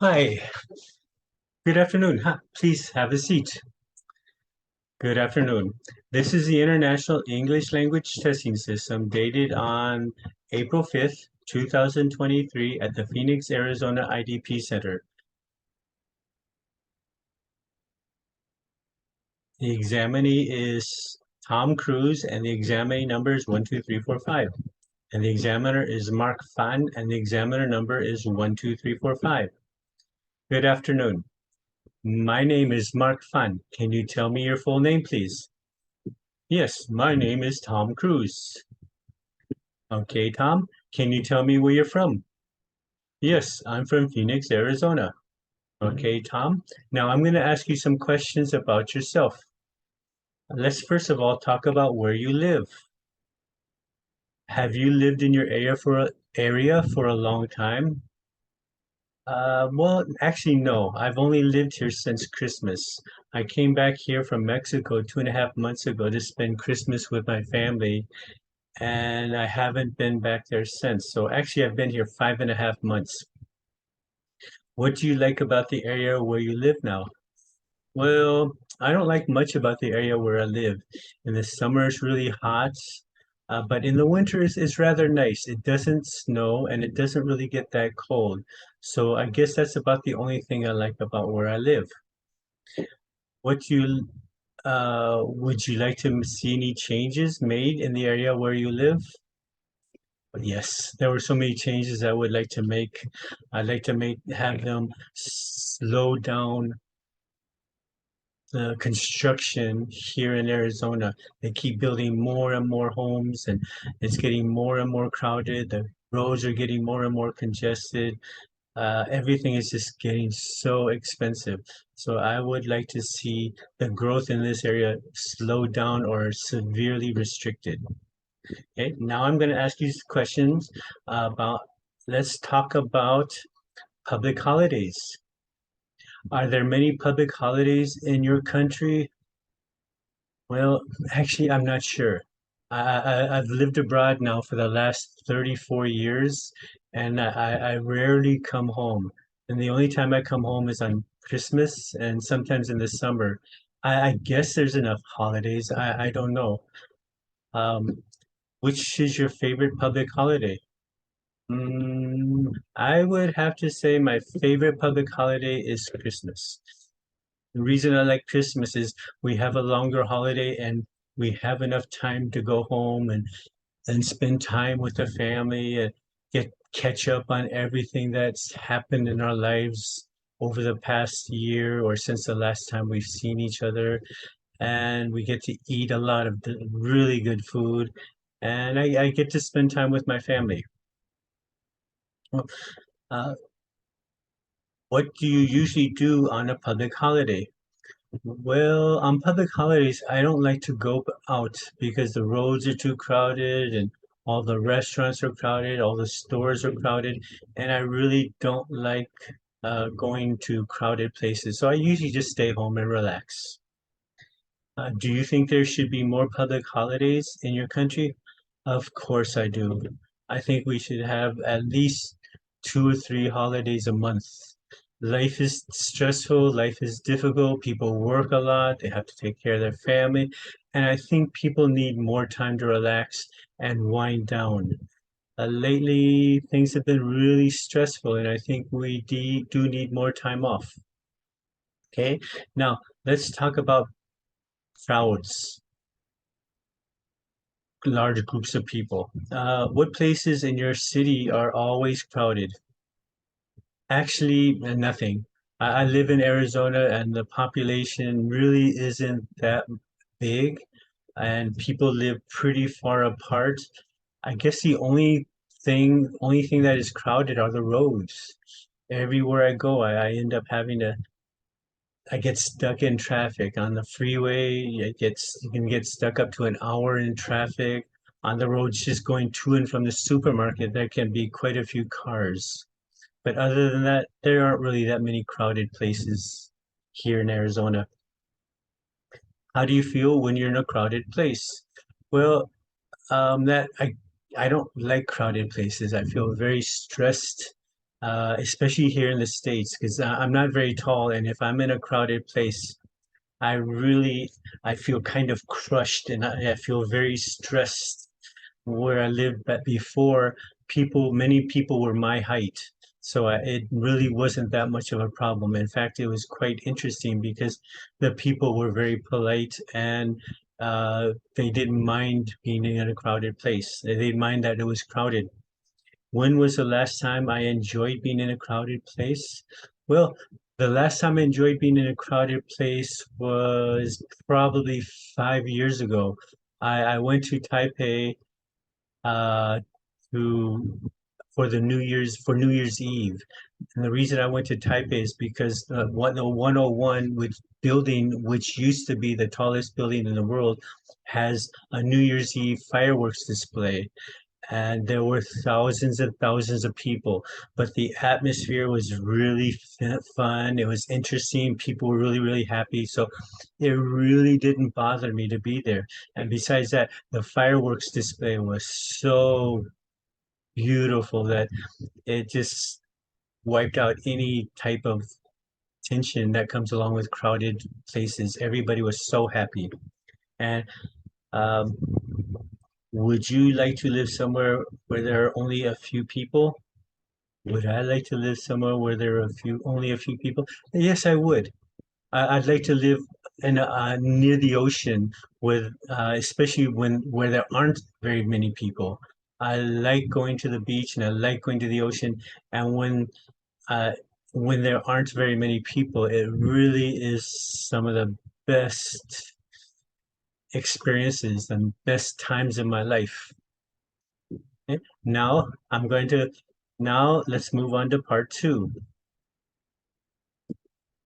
Hi, good afternoon. Please have a seat. Good afternoon. This is the International English Language Testing System dated on April 5th, 2023 at the Phoenix, Arizona IDP Center. The examinee is Tom Cruise and the examinee number is 12345. And the examiner is Mark Fan and the examiner number is 12345. Good afternoon. My name is Mark Fan. Can you tell me your full name, please? Yes, my name is Tom Cruise. Okay, Tom, can you tell me where you're from? Yes, I'm from Phoenix, Arizona. Okay, Tom. Now I'm going to ask you some questions about yourself. Let's first of all talk about where you live. Have you lived in your area for a long time? Well, actually, no. I've only lived here since Christmas. I came back here from Mexico 2.5 months ago to spend Christmas with my family, and I haven't been back there since. So actually, I've been here 5.5 months. What do you like about the area where you live now? Well, I don't like much about the area where I live. In the summer, it's really hot, but in the winters, it's rather nice. It doesn't snow and it doesn't really get that cold. So I guess that's about the only thing I like about where I live. What do you, would you like to see any changes made in the area where you live? Yes, there were so many changes I would like to make. I'd like to have them slow down the construction here in Arizona. They keep building more and more homes, and it's getting more and more crowded. The roads are getting more and more congested. Everything is just getting so expensive. So I would like to see the growth in this area slowed down or severely restricted. Okay, now I'm going to ask you questions about, let's talk about public holidays. Are there many public holidays in your country? Well, actually, I'm not sure. I've lived abroad now for the last 34 years, and I rarely come home. And the only time I come home is on Christmas and sometimes in the summer. I guess there's enough holidays. I don't know. Um, which is your favorite public holiday? I would have to say my favorite public holiday is Christmas. The reason I like Christmas is we have a longer holiday and we have enough time to go home and spend time with the family and catch up on everything that's happened in our lives over the past year or since the last time we've seen each other. And we get to eat a lot of really good food. And I get to spend time with my family. Well, Uh, what do you usually do on a public holiday? Well, on public holidays, I don't like to go out because the roads are too crowded and all the restaurants are crowded, all the stores are crowded, and I really don't like going to crowded places. So I usually just stay home and relax. Do you think there should be more public holidays in your country? Of course I do. I think we should have at least 2 or 3 holidays a month. Life is stressful, life is difficult, people work a lot, they have to take care of their family, and I think people need more time to relax and wind down. Lately, things have been really stressful, and I think we do need more time off. Okay, now let's talk about crowds, large groups of people. What places in your city are always crowded? Actually, nothing. I live in Arizona and the population really isn't that big and people live pretty far apart. I guess the only thing that is crowded are the roads. Everywhere I go, I end up I get stuck in traffic on the freeway. You can get stuck up to an hour in traffic. On the roads just going to and from the supermarket, there can be quite a few cars. But other than that, there aren't really that many crowded places here in Arizona. How do you feel when you're in a crowded place? Well, that I don't like crowded places. I feel very stressed. especially here in the States, because I'm not very tall, and if I'm in a crowded place, I really I feel kind of crushed, and I feel very stressed. Where I lived but before, many people were my height, so it really wasn't that much of a problem. In fact, it was quite interesting because the people were very polite, and they didn't mind being in a crowded place. They didn't mind that it was crowded. When was the last time I enjoyed being in a crowded place? Well, the last time I enjoyed being in a crowded place was probably 5 years ago. I went to Taipei uh, to for New Year's Eve. And the reason I went to Taipei is because the 101, which building, which used to be the tallest building in the world, has a New Year's Eve fireworks display, and there were thousands and thousands of people, but the atmosphere was really fun. It was interesting. People were really, really happy. So it really didn't bother me to be there. And besides that, the fireworks display was so beautiful that it just wiped out any type of tension that comes along with crowded places. Everybody was so happy. And um, would you like to live somewhere where there are only a few people? Would I like to live somewhere where there are only a few people? Yes, I would. I'd like to live near the ocean especially where there aren't very many people. I like going to the beach and I like going to the ocean. And uh, when there aren't very many people, it really is some of the best experiences and best times in my life. Okay? Now let's move on to part two.